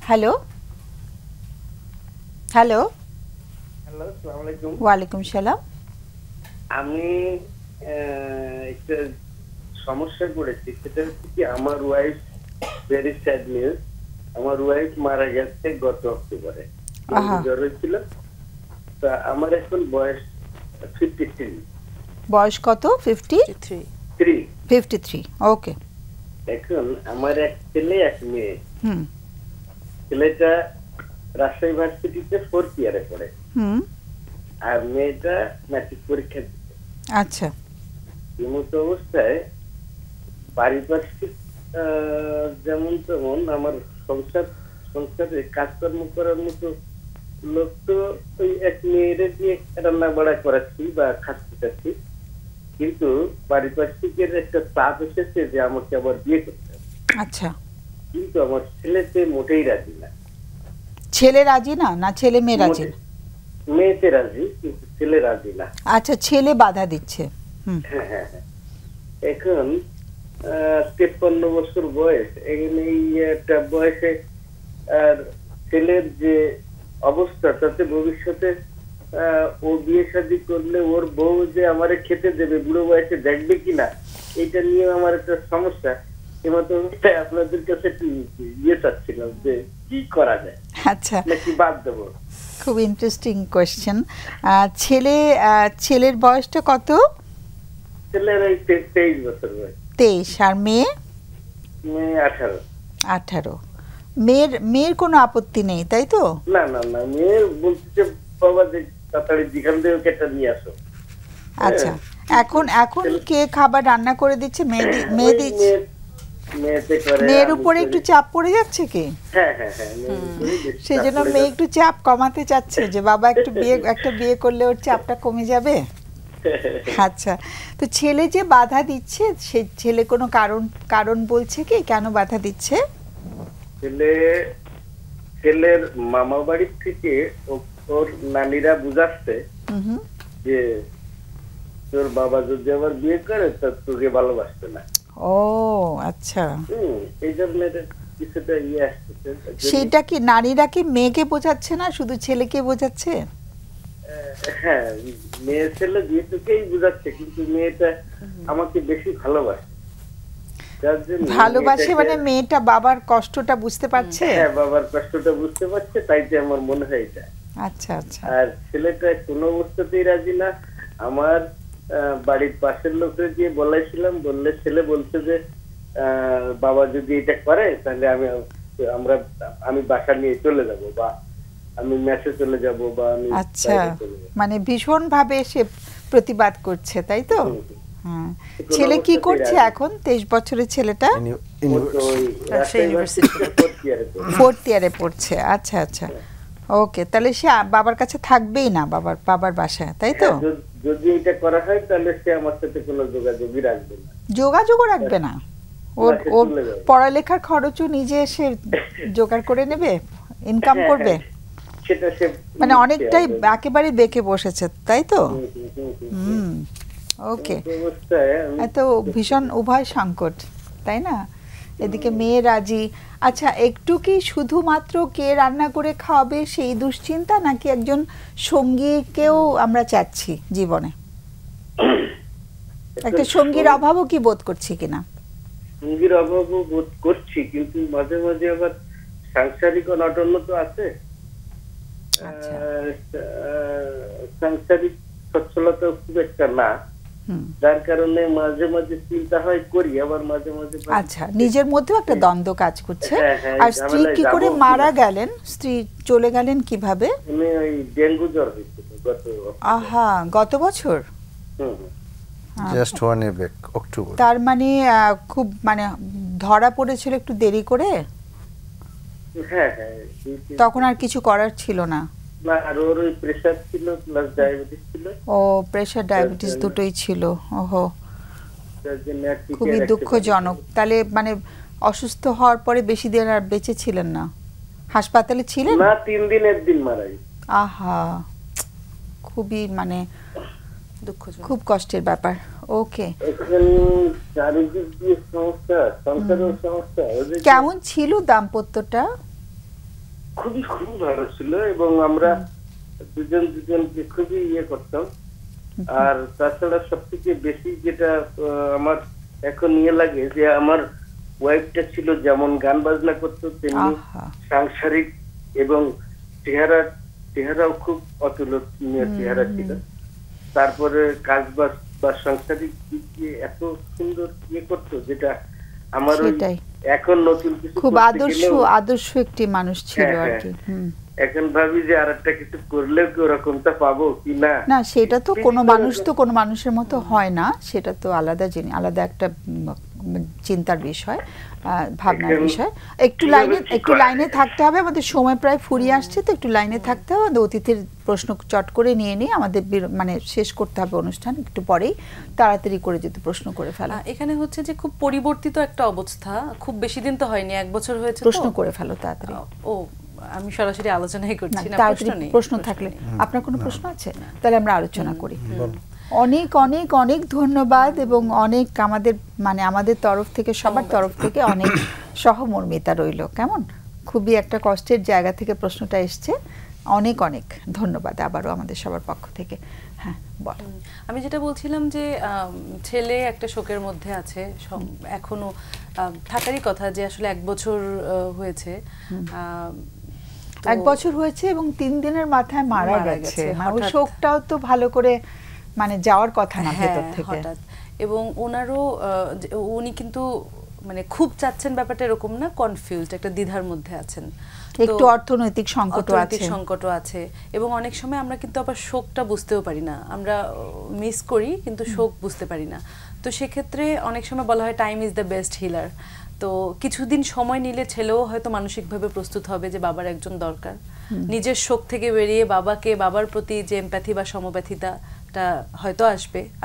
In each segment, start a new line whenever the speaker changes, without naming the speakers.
Hello hello
hello, আসসালামু আলাইকুম।
ওয়ালাইকুম সালাম।
আমি একটা সমস্যায় পড়েছি। সেটা হচ্ছে কি, আমার ওয়াইফ, ভেরি স্যাড নিউজ, আমার ওয়াইফ মারা গেছে গত অক্টোবরে।
আহা,
জ্বর হয়েছিল। তা আমার এখন বয়স 53।
বয়স কত?
3
53। ওকে।
এখন আমার এক ছেলে এক মেয়ে।
হুম
ছেলেটা রাজশাহী ভার্সিটিতে 4th ইয়ারে পড়ে,
হুম
আর মেয়েটা ম্যাট্রিক পরীক্ষা দিচ্ছে।
আচ্ছা
এমত অবস্থায় পারিপার্শ্বিক যেমন তেমন আমার সংসারে কাজকর্ম করার মতো লোক তো ওই এক মেয়ের দিয়ে রান্না বাড়া করাচ্ছি বা খাচ্ছি খাচ্ছি, কিন্তু পারিপার্শ্বিকের একটা চাপ এসেছে যে আমাকে আবার বিয়ে করতে হবে।
আচ্ছা,
কিন্তু আমার ছেলেতে মোটেই রাজি না।
ছেলে রাজি না, না ছেলে মেয়ে রাজি না?
মেয়েতে রাজি, কিন্তু ছেলে রাজি না।
আচ্ছা, ছেলে বাধা দিচ্ছে। হুম
হ্যাঁ হ্যাঁ হ্যাঁ। এখন 53 বছর বয়স, এই একটা বয়সে আর ছেলের যে অবস্থা, তাতে ভবিষ্যতে ও বিয়ে শাদী করলে ওর বউ যে আমারে খেতে দেবে, বুড়ো বয়সে দেখবে কিনা, এটা নিয়ে আমার একটা সমস্যা। এমতো অবস্থায় আপনাদের কাছে একটু ইয়ে চাচ্ছিলাম যে কি করা যায়,
আচ্ছা,
নাকি বাদ দেবো।
খুব ইন্টারেস্টিং কোয়েশ্চেন। ছেলের বয়সটা কত?
ছেলের ওই 23 বছর বয়স,
23। আর মেয়ে?
মেয়ে 18।
18। মেয়ের কোনো আপত্তি নেই, তাই তো?
না না না, মেয়ে বলছে বাবা যে তাড়াতাড়ি যেখান থেকে কেটে নিয়ে আসো।
আচ্ছা, এখন কে খাবার রান্না করে দিচ্ছে? মেয়ে দিচ্ছে? মেয়ের উপরে একটু চাপ পড়ে যাচ্ছে কি?
হ্যাঁ হ্যাঁ হ্যাঁ,
সেই জন্য মেয়ে একটু চাপ কমাতে চাচ্ছে যে বাবা একটা বিয়ে করলে ওর চাপটা কমে যাবে। আচ্ছা, তো ছেলে যে বাধা দিচ্ছে, সে ছেলে কোনো কারণ বলছে কি কেন বাধা দিচ্ছে?
ছেলের মামা বাড়ির থেকে ওর নানিরা বুঝাচ্ছে যে তোর বাবা যদি আবার বিয়ে করে তা তোকে ভালোবাসবে না।
ও আচ্ছা,
এই জন্য কিছুটা ইয়ে আসতেছে।
সেটা কি নারীরা কি মেয়েকে বোঝাচ্ছে না, শুধু ছেলেকে বোঝাচ্ছে?
হ্যাঁ, মেয়ে ছেলে দুটোকেই বুঝাচ্ছে, কিন্তু মেয়েটা আমাকে বেশি ভালোবাসে।
ভালোবাসে মানে মেয়েটা বাবার কষ্টটা বুঝতে পারছে?
হ্যাঁ, বাবার কষ্টটা বুঝতে পারছে, তাই যে আমার মনে হয় এটা।
আচ্ছা আচ্ছা।
আর ছেলেটা কোনো অবস্থাতেই রাজি না। আমার বাড়ির পাশের লোকের দিয়ে বলাইছিলাম, বললে ছেলে বলছে যে বাবা যদি এটা করে তাহলে আমি বাসা নিয়ে চলে যাব, বা আমি মেসে চলে যাব, বা আমি
আচ্ছা, মানে ভীষণ ভাবে সে প্রতিবাদ করছে, তাই তো? হ্যাঁ। ছেলে কি করছে এখন? 23 বছরের ছেলেটা 4th ইয়ারে পড়ছে। আচ্ছা আচ্ছা, ওকে। তাহলে সে বাবার কাছে থাকবেই না, বাবার বাসায়, তাই তো?
যদি এটা করা হয় তাহলে সে আমার সাথে কোনো যোগাযোগই রাখবে না।
যোগাযোগও রাখবে না? ওর পড়ালেখার খরচও নিজে সে জোগাড় করে নেবে, ইনকাম করবে?
সেটা সে
মানে অনেকটাই একেবারে বেঁকে বসেছে, তাই তো? ওকে, এত ভীষণ উভয় সংকট, তাই না? এদিকে মেয়ে রাজি। আচ্ছা, একটু কি শুধুমাত্র কে রান্না করে খাওয়াবে সেই দুশ্চিন্তা, নাকি একজন সঙ্গীকেও আমরা চাচ্ছি জীবনে? একটা সঙ্গীর অভাবও কি বোধ করছি কিনা?
সঙ্গীর অভাবও বোধ করছি, কিন্তু মাঝে মাঝে আবার সাংসারিক অনটন তো আছে। সাংসারিক সচ্ছলতা খুব একটা না, যার কারণে মাঝে মাঝে চিন্তা হয় করি, আবার মাঝে মাঝে।
আচ্ছা, নিজের মধ্যেও একটা দ্বন্দ্ব কাজ করছে। আর স্ত্রী কি করে মারা গেলেন? স্ত্রী চলে গেলেন কিভাবে?
উনি ওই ডেঙ্গু জ্বর হয়েছিল
গত বছর।
Just 1 year back, October.
তার মানে খুব ধরা পড়েছিল একটু দেরি করে।
হ্যাঁ হ্যাঁ,
তখন আর কিছু করার ছিল না।
না, আর ওর ওই প্রেসার ছিল প্লাস ডায়াবেটিস ছিল।
ও, প্রেসার ডায়াবেটিস দুটোই ছিল। ওহো, খুবই দুঃখজনক। তাহলে অসুস্থ হওয়ার পরে বেশি দিন আর বেঁচে ছিলেন না? হাসপাতালে ছিলেন?
না, 3 দিনের দিন মারা গেছে।
আহা, খুবই দুঃখজনক, খুব কষ্টের ব্যাপার। ওকে, কেমন ছিল দাম্পত্যটা?
খুবই ভালো ছিল এবং আমরা দুজনকে খুবই করতাম। আর তাছাড়া সব থেকে বেশি যেটা আমার এখন লাগে যে আমার ওয়াইফটা ছিল যেমন গান বাজনা করতো তেমনি সাংসারিক এবং চেহারাও খুব অতুলনীয় চেহারা ছিল। তারপরে কাজ বা সাংসারিক দিক দিয়ে এত সুন্দর করতো যেটা আমার এখন নতুন কিছু
খুব আদর্শ একটি মানুষ ছিল আর কি।
এখন ভাবি যে আরেকটা কিছু করলে ওরকমটা পাবো কি না।
না, সেটা তো কোনো মানুষের মতো হয় না, সেটা তো আলাদা আলাদা একটা চিন্তার বিষয়, ভাবনার বিষয়। একটু লাইনে থাকতে হবে, আমাদের সময় প্রায় ফুরিয়ে আসছে, তো একটু লাইনে থাকতে হবে। আমাদের অতিথির প্রশ্ন চট করে নিয়ে আমাদের মানে শেষ করতে হবে অনুষ্ঠান, একটু পরেই তাড়াতাড়ি করে যদি প্রশ্ন করে ফেলা।
এখানে হচ্ছে যে খুব পরিবর্তিত একটা অবস্থা, খুব বেশি দিন তো হয়নি, 1 বছর হয়েছে।
প্রশ্ন করে ফেলো তাড়াতাড়ি।
আমি সরাসরি আলোচনাই করছি না,
প্রশ্ন থাকলে। আপনার কোনো প্রশ্ন আছে? তাহলে আমরা আলোচনা করি। অনেক অনেক অনেক ধন্যবাদ এবং অনেক আমাদের তরফ থেকে, সবার তরফ থেকে অনেক সহমর্মিতা রইল। কেমন খুবই একটা কষ্টের জায়গা থেকে প্রশ্নটা এসছে। অনেক অনেক ধন্যবাদ আবারও আমাদের সবার পক্ষ থেকে। হ্যাঁ, বল।
আমি যেটা বলছিলাম যে ছেলে একটা শোকের মধ্যে আছে, এখনো থাকারই কথা, যে আসলে 1 বছর হয়েছে।
1 বছর হয়েছে এবং 3 দিনের মাথায় মারা গেছে। ওই শোকটাও তো ভালো করে যাওয়ার কথা না ভেতর থেকে।
এবং উনি কিন্তু খুব চাচ্ছেন ব্যাপারটা এরকম না, কনফিউজড, একটা দ্বিধার মধ্যে আছেন,
একটু অর্থনৈতিক
সংকটও আছে। এবং অনেক সময় আমরা কিন্তু আবার শোকটা বুঝতেও পারি না, আমরা মিস করি কিন্তু শোক বুঝতে পারি না। তো সেক্ষেত্রে অনেক সময় বলা হয় time is the best healer. তো কিছুদিন সময় নিলে ছেলেও হয়তো মানসিকভাবে প্রস্তুত হবে যে বাবার একজন দরকার। নিজের শোক থেকে বেরিয়ে বাবার প্রতি যে এমপ্যাথি বা সমপ্যাথিটা হয়তো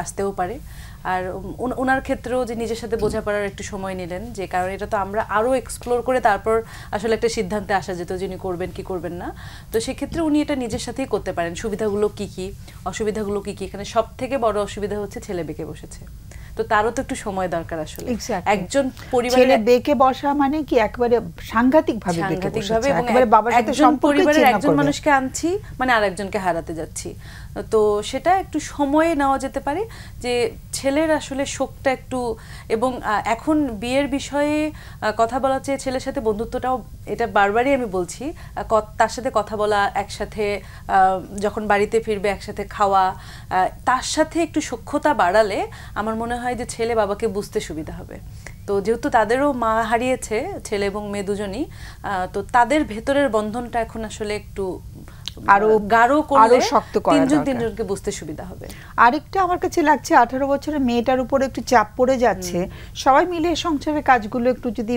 আসতেও পারে। আর ওনার ক্ষেত্রেও যে নিজের সাথে বোঝাপড়ার একটু সময় নিলেন, যে কারণ এটা তো আমরা আরো এক্সপ্লোর করে তারপর আসলে একটা সিদ্ধান্তে আসা যেত যে উনি করবেন কি করবেন না। তো সেক্ষেত্রে উনি এটা নিজের সাথেই করতে পারেন। সুবিধাগুলো কি কি, অসুবিধাগুলো কি কি। এখানে সব থেকে বড় অসুবিধা হচ্ছে ছেলে বেঁকে বসেছে, তো তারও তো একটু সময় দরকার আসলে। একজন পরিবারে
বেঁকে বসা মানে কি একেবারে সাংঘাতিক ভাবে
একেবারে বাবার সাথে পরিবারের একজন মানুষকে আনছি আরেকজনকে হারাতে যাচ্ছি। তো সেটা একটু সময়ে নেওয়া যেতে পারে, যে ছেলের আসলে শোকটা একটু। এবং এখন বিয়ের বিষয়ে কথা বলা চেয়ে ছেলের সাথে বন্ধুত্বটাও, এটা বারবারই আমি বলছি, তার সাথে কথা বলা, একসাথে যখন বাড়িতে ফিরবে একসাথে খাওয়া, তার সাথে একটু সখ্যতা বাড়ালে আমার মনে হয় যে ছেলে বাবাকে বুঝতে সুবিধা হবে। তো যেহেতু তাদেরও মা হারিয়েছে, ছেলে এবং মেয়ে দুজনই, তো তাদের ভেতরের বন্ধনটা এখন আসলে একটু আরো গাঢ় করলে তিনজনকে বুঝতে সুবিধা হবে।
আরেকটা আমার কাছে লাগছে, 18 বছরের মেয়েটার উপরে একটু চাপ পড়ে যাচ্ছে। সবাই মিলে সংসারের কাজগুলো একটু যদি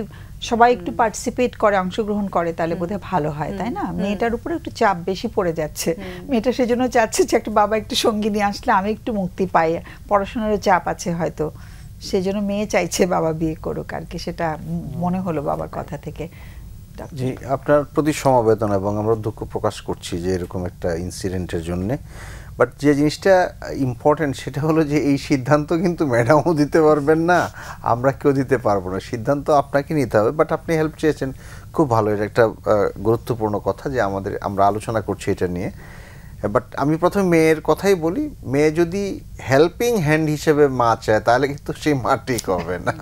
সবাই একটু পার্টিসিপেট করে, অংশগ্রহণ করে, তাহলে বোধহয় ভালো হয়, তাই না? মেয়েটার উপরে একটু চাপ বেশি পড়ে যাচ্ছে। মেয়েটা সেজন্য চাচ্ছে যে একটা বাবা একটু সঙ্গী নিয়ে আসলে আমি একটু মুক্তি পাই। পড়াশোনারও চাপ আছে হয়তো, সেজন্য মেয়ে চাইছে বাবা বিয়ে করুক আর কি। সেটা মনে হলো বাবার কথা থেকে।
জি, আপনার প্রতি সমবেদনা এবং আমরা দুঃখ প্রকাশ করছি যে এরকম একটা ইনসিডেন্টের জন্য। বাট যে জিনিসটা ইম্পর্টেন্ট সেটা হলো যে এই সিদ্ধান্ত কিন্তু ম্যাডামও দিতে পারবেন না, আমরা কেউ দিতে পারবো না। সিদ্ধান্ত আপনাকে নিতে হবে। বাট আপনি হেল্প চেয়েছেন, খুব ভালো। এটা একটা গুরুত্বপূর্ণ কথা যে আমরা আলোচনা করছি এটা নিয়ে। বাট আমি প্রথমে মেয়ের কথাই বলি। মেয়ে যদি হেল্পিং হ্যান্ড হিসেবে মা চায় তাহলে কিন্তু সেই মা ঠিক হবে না।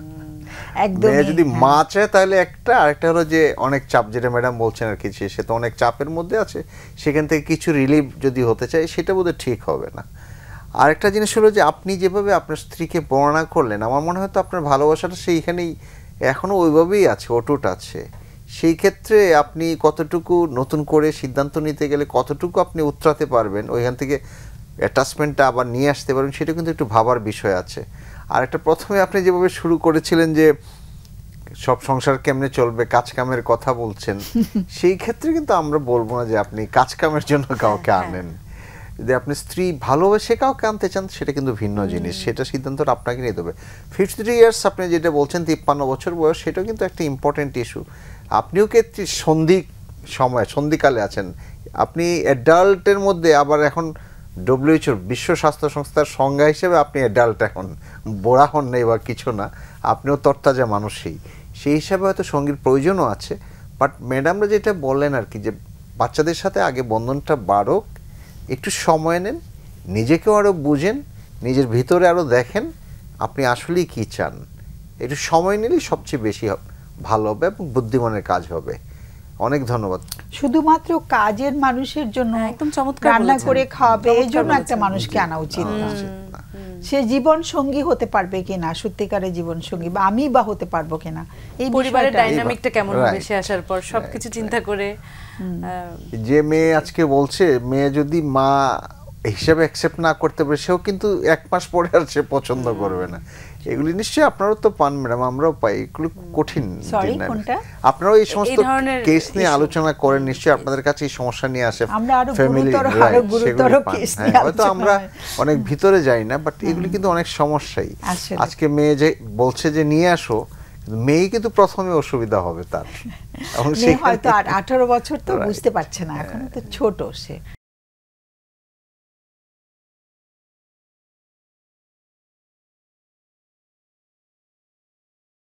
মেয়ে যদি মা চায় তাহলে আরেকটা হলো যে অনেক চাপ, যেটা ম্যাডাম বলছেন আর কি, সে তো অনেক চাপের মধ্যে আছে, সেখান থেকে কিছু রিলিফ যদি হতে চায় সেটা বোধহয় ঠিক হবে না। আরেকটা জিনিস হলো যে আপনি যেভাবে আপনার স্ত্রীকে বর্ণনা করলেন, আমার মনে হয় তো আপনার ভালোবাসাটা সেইখানেই এখনো ওইভাবেই আছে, অটুট আছে। সেই ক্ষেত্রে আপনি কতটুকু নতুন করে সিদ্ধান্ত নিতে গেলে কতটুকু আপনি উতরাতে পারবেন, ওইখান থেকে অ্যাটাচমেন্টটা আবার নিয়ে আসতে পারবেন, সেটা কিন্তু একটু ভাবার বিষয় আছে। আর একটা প্রথমে আপনি যেভাবে শুরু করেছিলেন যে সব সংসার কেমনে চলবে, কাজ কামের কথা বলছেন, সেই ক্ষেত্রে কিন্তু আমরা বলবো না যে আপনি কাজ কামের জন্য কাউকে আনেন। যদি আপনি স্ত্রী ভালোবেসে কাউকে আনতে চান সেটা কিন্তু ভিন্ন জিনিস, সেটা সিদ্ধান্তটা আপনাকে নিতে হবে। 53 ইয়ার্স আপনি যেটা বলছেন, 53 বছর বয়স, সেটাও কিন্তু একটা ইম্পর্টেন্ট ইস্যু। আপনিও কি সন্ধিকালে আছেন, আপনি অ্যাডাল্টের মধ্যে আবার এখন WHO বিশ্ব স্বাস্থ্য সংস্থার সংজ্ঞা হিসেবে আপনি অ্যাডাল্ট, এখন বোড়া হন নেই বা কিছু না, আপনিও তরতাজা মানুষই। সেই হিসাবে হয়তো সঙ্গীর প্রয়োজনও আছে। বাট ম্যাডামরা যেটা বললেন আর কি, যে বাচ্চাদের সাথে আগে বন্ধনটা বাড়ুক, একটু সময় নেন, নিজেকেও আরো বুঝেন, নিজের ভিতরে আরো দেখেন আপনি আসলেই কি চান। একটু সময় নিলেই সবচেয়ে বেশি ভালো হবে এবং বুদ্ধিমানের কাজ হবে। অনেক ধন্যবাদ।
শুধুমাত্র কাজের মানুষের জন্য
একদম চমৎকার
রান্না
বলেছেন।
করে খাওয়াবে এই জন্য
চমৎকার
একটা
বলেছেন।
মানুষকে আনা উচিত না।
না।
সে জীবন সঙ্গী হতে পারবে কিনা, সত্যিকারের জীবন সঙ্গী, বা আমি বা হতে পারবো কিনা, এই
পরিবারের
বিষয়টা
ডাইনামিকটা কেমন হবে
Right.
সে আসার পর সবকিছু চিন্তা করে
যে মেয়ে আজকে বলছে, মেয়ে যদি মা হিসাবে অ্যাকসেপ্ট না করতে পারে, সেও কিন্তু 1 মাস পরে আর সে পছন্দ করবে না। এগুলি নিশ্চয়ই আপনারাও তো পান ম্যাডাম, আমরাও পাই, এগুলো কঠিন
Sorry,
dynamic।
কোনটা?
আপনারাও এই সমস্ত
এই ধরনের
কেস নিয়ে
issue।
আলোচনা করেন, নিশ্চয়ই আপনাদের কাছে এই সমস্যা নিয়ে আসে,
আমরা আরো
ফ্যামিলি
গুরুতর, আরো গুরুতর case নিয়ে
হয়তো
আলোচনা
আমরা
হয়।
অনেক ভিতরে যাই না, বাট এগুলি কিন্তু অনেক সমস্যাই।
আসলে।
আজকে মেয়ে যে বলছে যে নিয়ে আসো, মেয়ে কিন্তু প্রথমে অসুবিধা হবে তার, এবং
মেয়ে
সেখানে-
হয়তো 18 বছর তো
Right.
বুঝতে পারছে না, এখনো তো ছোট সে।